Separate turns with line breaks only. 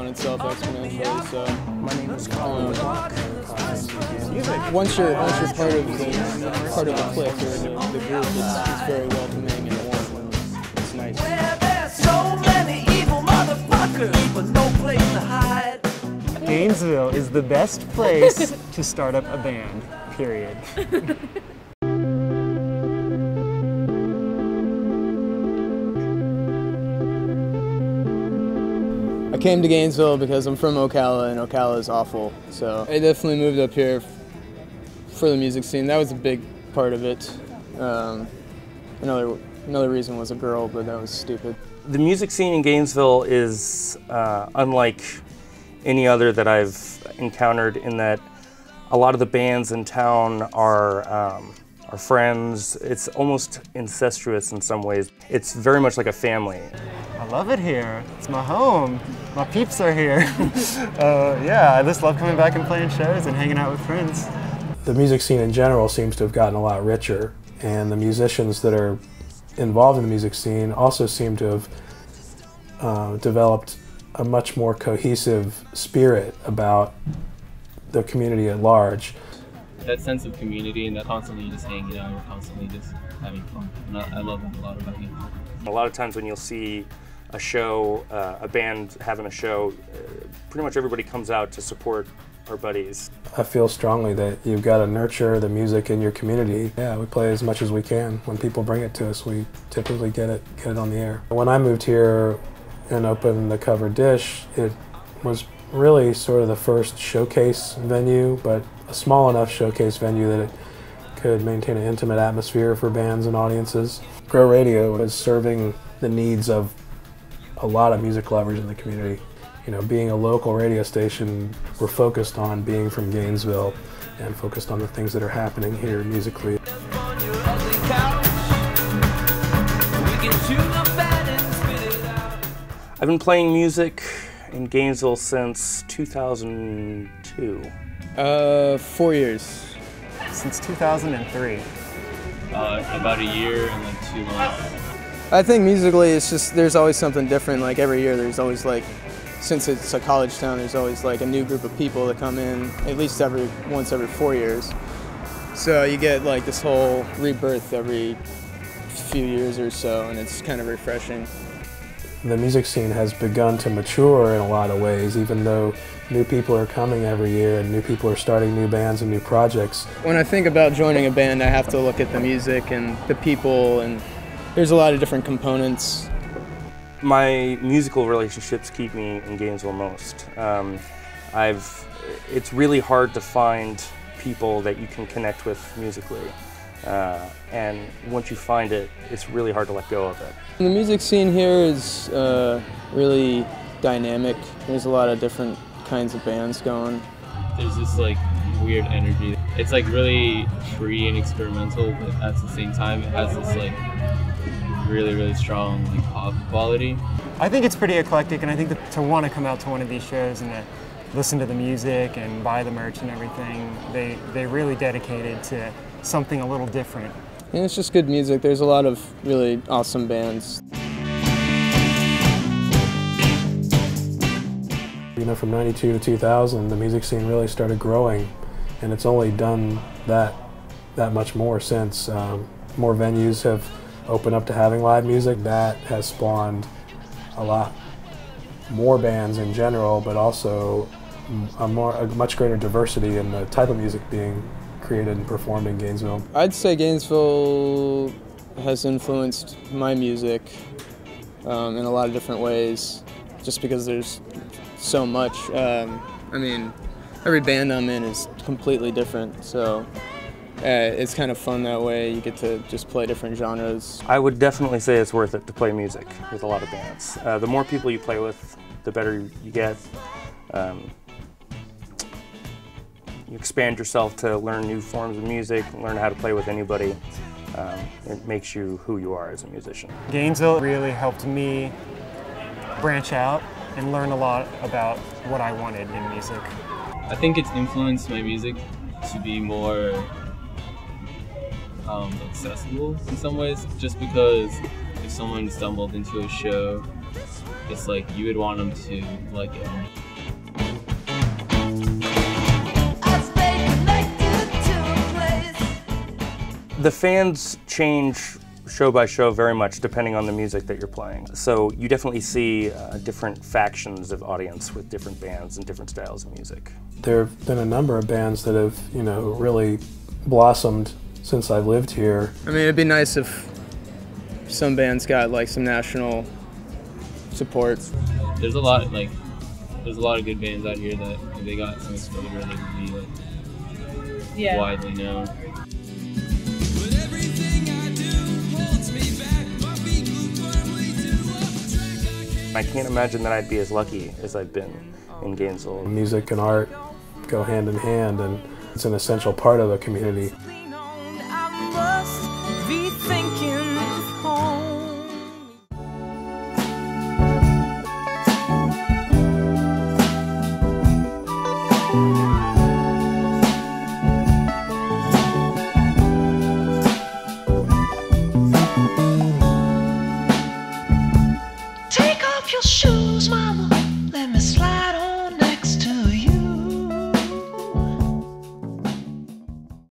on itself exponentially. So
My name is Colin.
once you're part of the clique or the group, it's very welcoming and warm. It's nice.
There's so many evil motherfuckers, but no place to hide.
Gainesville is the best place to start up a band, period.
I came to Gainesville because I'm from Ocala, and Ocala is awful. So I definitely moved up here for the music scene. That was a big part of it. Another reason was a girl, but that was stupid.
The music scene in Gainesville is unlike any other that I've encountered in that a lot of the bands in town are friends. It's almost incestuous in some ways. It's very much like a family.
I love it here. It's my home. My peeps are here. Yeah, I just love coming back and playing shows and hanging out with friends.
The music scene in general seems to have gotten a lot richer, and the musicians that are involved in the music scene also seem to have developed a much more cohesive spirit about the community at large.
That sense of community and that constantly just hanging out, we're constantly just having fun. And I love that a lot about you.
A lot of times when you'll see a show, a band having a show, pretty much everybody comes out to support our buddies.
I feel strongly that you've got to nurture the music in your community. Yeah, we play as much as we can. When people bring it to us, we typically get it on the air. When I moved here and opened the Covered Dish, it was really sort of the first showcase venue, but a small enough showcase venue that it could maintain an intimate atmosphere for bands and audiences. Grow Radio is serving the needs of a lot of music lovers in the community. You know, being a local radio station, we're focused on being from Gainesville and focused on the things that are happening here musically.
I've been playing music in Gainesville since 2002.
4 years.
Since 2003.
About a year and like 2 months.
I think musically, it's just there's always something different. Like every year, there's always like, since it's a college town, there's always like a new group of people that come in at least once every 4 years. So you get like this whole rebirth every few years or so, and it's kind of refreshing.
The music scene has begun to mature in a lot of ways, even though new people are coming every year and new people are starting new bands and new projects.
When I think about joining a band, I have to look at the music and the people, and there's a lot of different components.
My musical relationships keep me in Gainesville most. It's really hard to find people that you can connect with musically. And once you find it, it's really hard to let go of it.
The music scene here is really dynamic. There's a lot of different kinds of bands going.
There's this like weird energy. It's like really free and experimental, but at the same time it has this like really strong like pop quality.
I think it's pretty eclectic, and I think that to want to come out to one of these shows and to listen to the music and buy the merch and everything, they really dedicated to something a little different.
And it's just good music. There's a lot of really awesome bands.
You know, from '92 to 2000, the music scene really started growing, and it's only done that much more since. More venues have opened up to having live music. That has spawned a lot more bands in general, but also a much greater diversity in the type of music being created and performed in Gainesville.
I'd say Gainesville has influenced my music in a lot of different ways, just because there's so much. I mean, every band I'm in is completely different, so it's kind of fun that way. You get to just play different genres.
I would definitely say it's worth it to play music with a lot of bands. The more people you play with, the better you get. You expand yourself to learn new forms of music, learn how to play with anybody. It makes you who you are as a musician.
Gainesville really helped me branch out and learn a lot about what I wanted in music.
I think it's influenced my music to be more accessible in some ways, just because if someone stumbled into a show it's like you would want them to like it.
I stay connected to a place.
The fans change show by show very much depending on the music that you're playing. So you definitely see different factions of audience with different bands and different styles of music.
There have been a number of bands that have, you know, really blossomed since I've lived here.
I mean, it'd be nice if some bands got like some national support.
There's a lot of good bands out here that if they got some exposure, they would be like widely known.
I can't imagine that I'd be as lucky as I've been in Gainesville.
Music and art go hand in hand, and it's an essential part of the community.
I must be thinking of home. Take off your shoes, mama.